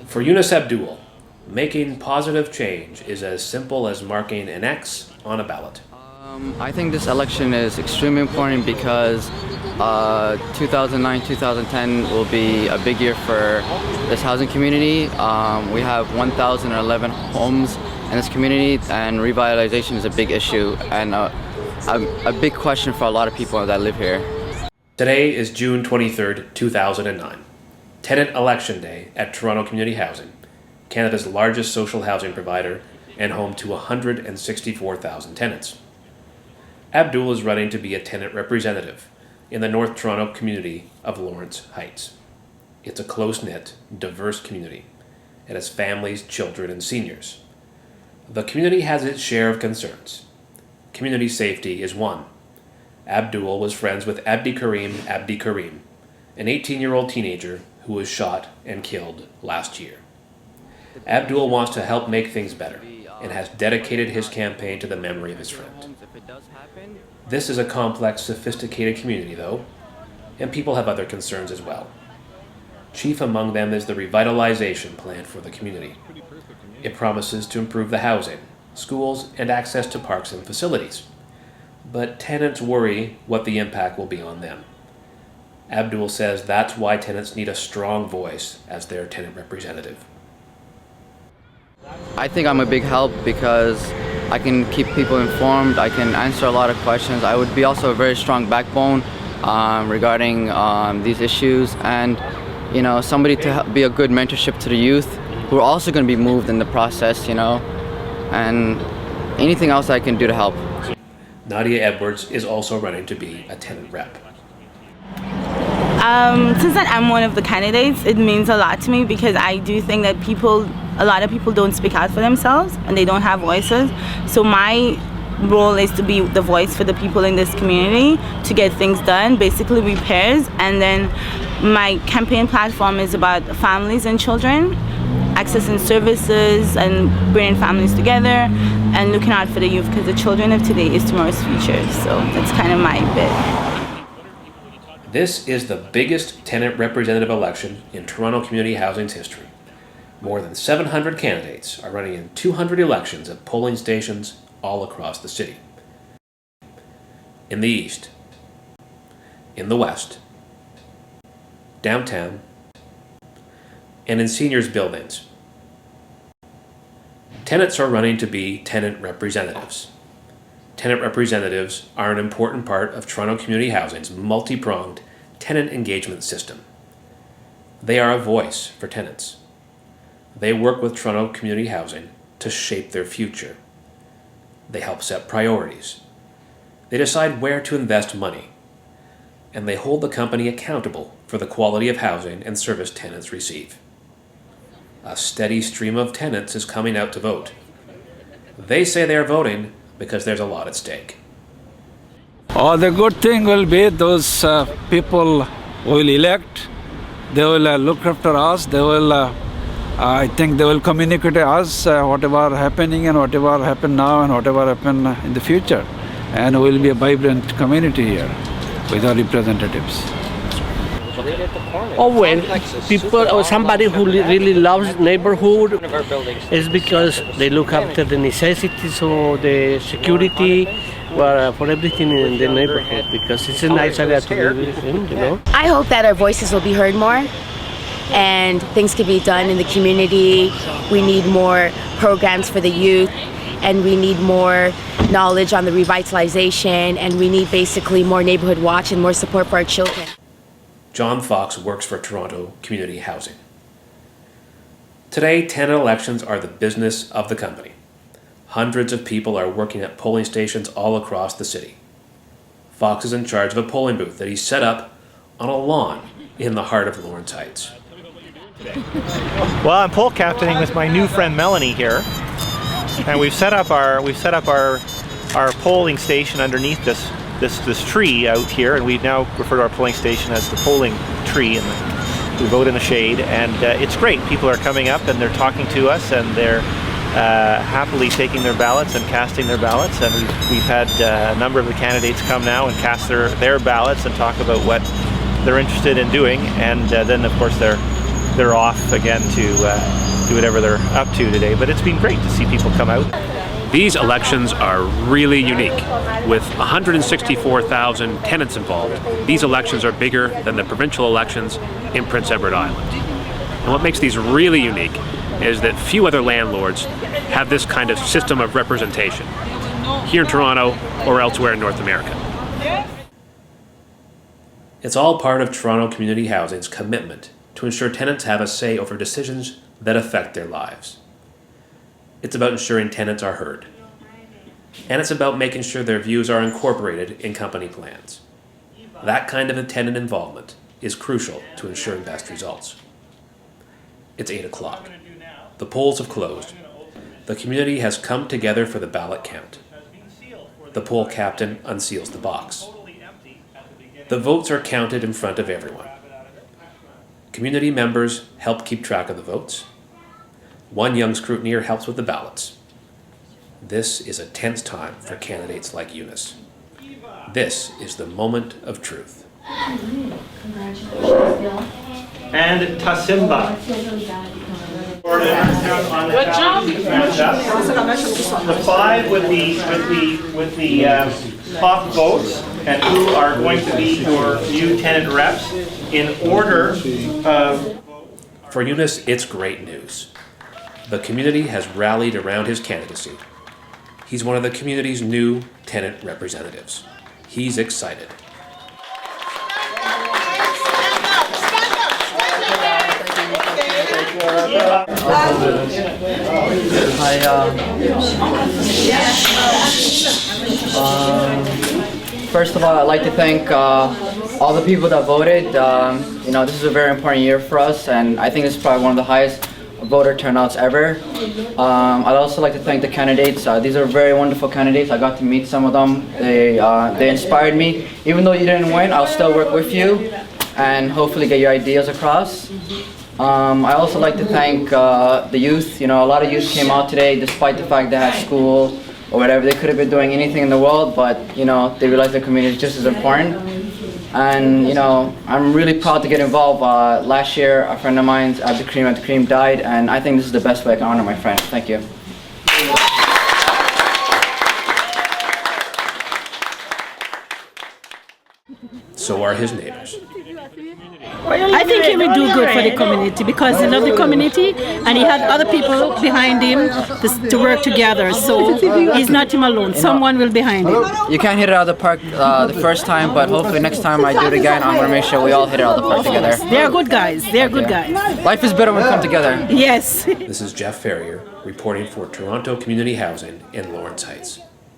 For Yunus Abdul, making positive change is as simple as marking an X on a ballot. I think this election is extremely important because 2009-2010 will be a big year for this housing community. We have 1,011 homes in this community, and revitalization is a big issue and a big question for a lot of people that live here. Today is June 23rd, 2009, Tenant Election Day at Toronto Community Housing, Canada's largest social housing provider and home to 164,000 tenants. Abdul is running to be a tenant representative in the North Toronto community of Lawrence Heights. It's a close-knit, diverse community. It has families, children, and seniors. The community has its share of concerns. Community safety is one. Abdul was friends with Abdi Karim, an 18-year-old teenager who was shot and killed last year. Abdul wants to help make things better and has dedicated his campaign to the memory of his friend. This is a complex, sophisticated community, though, and people have other concerns as well. Chief among them is the revitalization plan for the community. It promises to improve the housing, schools, and access to parks and facilities. But tenants worry what the impact will be on them. Abdul says that's why tenants need a strong voice as their tenant representative. I think I'm a big help because I can keep people informed, I can answer a lot of questions. I would be also a very strong backbone regarding these issues, and somebody to be a good mentorship to the youth who are also going to be moved in the process, and anything else I can do to help. Nadia Edwards is also running to be a tenant rep. Since that I'm one of the candidates, it means a lot to me because I do think that a lot of people don't speak out for themselves and they don't have voices. So my role is to be the voice for the people in this community to get things done, basically repairs. And then my campaign platform is about families and children, accessing services and bringing families together and looking out for the youth because the children of today is tomorrow's future. So that's kind of my bit. This is the biggest tenant representative election in Toronto Community Housing's history. More than 700 candidates are running in 200 elections at polling stations all across the city. In the east, in the west, downtown, and in seniors' buildings. Tenants are running to be tenant representatives. Tenant representatives are an important part of Toronto Community Housing's multi-pronged tenant engagement system. They are a voice for tenants. They work with Toronto Community Housing to shape their future. They help set priorities. They decide where to invest money. And they hold the company accountable for the quality of housing and service tenants receive. A steady stream of tenants is coming out to vote. They say they are voting because there's a lot at stake. The good thing will be those people will elect, they will look after us, they will, I think they will communicate to us whatever happening and whatever happen now and whatever happen in the future. And we will be a vibrant community here with our representatives. Oh, when people or somebody who really loves neighborhood is because they look after the necessities or the security for everything in the neighborhood, because it's a nice area to live in, I hope that our voices will be heard more and things can be done in the community. We need more programs for the youth, and we need more knowledge on the revitalization, and we need basically more neighborhood watch and more support for our children. John Fox works for Toronto Community Housing. Today, tenant elections are the business of the company. Hundreds of people are working at polling stations all across the city. Fox is in charge of a polling booth that he set up on a lawn in the heart of Lawrence Heights. Well, I'm poll captaining with my new friend Melanie here, and we've set up our polling station underneath this tree out here, and we now refer to our polling station as the polling tree, and we vote in the shade, and it's great. People are coming up and they're talking to us, and they're happily taking their ballots and casting their ballots, and we've had a number of the candidates come now and cast their ballots and talk about what they're interested in doing, and then of course they're they're off again to do whatever they're up to today. But it's been great to see people come out. These elections are really unique. With 164,000 tenants involved, these elections are bigger than the provincial elections in Prince Edward Island. And what makes these really unique is that few other landlords have this kind of system of representation here in Toronto or elsewhere in North America. It's all part of Toronto Community Housing's commitment to ensure tenants have a say over decisions that affect their lives. It's about ensuring tenants are heard. And it's about making sure their views are incorporated in company plans. That kind of tenant involvement is crucial to ensuring best results. It's 8 o'clock. The polls have closed. The community has come together for the ballot count. The poll captain unseals the box. The votes are counted in front of everyone. Community members help keep track of the votes. One young scrutineer helps with the ballots. This is a tense time for candidates like Eunice. This is the moment of truth. And Tasimba. Good job. The 5 with the top votes and who are going to be your new tenant reps in order of. For Eunice, it's great news. The community has rallied around his candidacy. He's one of the community's new tenant representatives. He's excited. First of all, I'd like to thank all the people that voted. This is a very important year for us, and I think this is probably one of the highest voter turnouts ever. I'd also like to thank the candidates. These are very wonderful candidates. I got to meet some of them. They inspired me. Even though you didn't win, I'll still work with you and hopefully get your ideas across. I also like to thank the youth. A lot of youth came out today despite the fact they had school or whatever. They could have been doing anything in the world, but they realized their community is just as important. And I'm really proud to get involved. Last year, a friend of mine, Abdul Karim, died, and I think this is the best way I can honor my friend. Thank you. So are his neighbors. I think he will do good for the community because he loves the community and he had other people behind him to work together. So he's not him alone. Someone will behind him. You can't hit it out of the park the first time, but hopefully next time I do it again, I'm going to make sure we all hit it out of the park together. They're good guys. They're good guys. Life is better when we come together. Yes. This is Jeff Ferrier reporting for Toronto Community Housing in Lawrence Heights.